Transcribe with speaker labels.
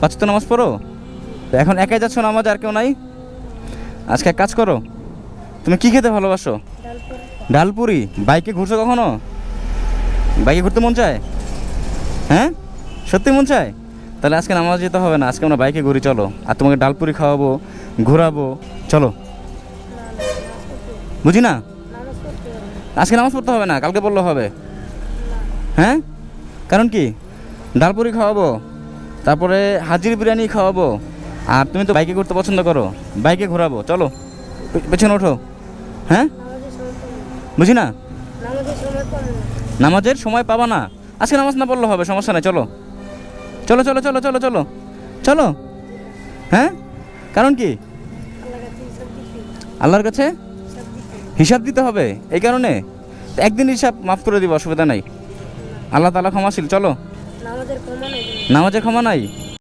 Speaker 1: পাঁচ ওয়াক্ত নামাজ পড়ো? তো এখন একাই যাচ্ছ নামাজ, আর কেউ নাই? আজকে এক কাজ করো, তুমি কি খেতে ভালোবাসো? ডালপুরি। বাইকে ঘুরছো কখনো? বাইকে ঘুরতে মন চায়? হ্যাঁ, সত্যি মন চায়? তাহলে আজকে নামাজ যেতে হবে না, আজকে আমরা বাইকে ঘুরি, চলো। আর তোমাকে ডালপুরি খাওয়াবো, ঘোরাবো, চলো। বুঝি না? আজকে নামাজ পড়তে হবে না, কালকে পড়লে হবে। হ্যাঁ, কারণ কি? ডালপুরি খাওয়াবো, তারপরে হাজির বিরিয়ানি খাওয়াবো। আর তুমি তো বাইকে ঘুরতে পছন্দ করো, বাইকে ঘোরাবো, চলো। পেছনে ওঠো। হ্যাঁ, বুঝি না? নামাজের সময় পাবা না? আজকে নামাজ না পড়লে হবে, সমস্যা নেই, চলো চলো চলো চলো চলো চলো চলো। হ্যাঁ, কারণ কি? আল্লাহর কাছে হিসাব দিতে হবে, এই কারণে একদিন হিসাব মাফ করে দিব, অসুবিধা নাই। আল্লাহ তাআলা ক্ষমাশীল, চলো। নামাজের ক্ষমা নাই।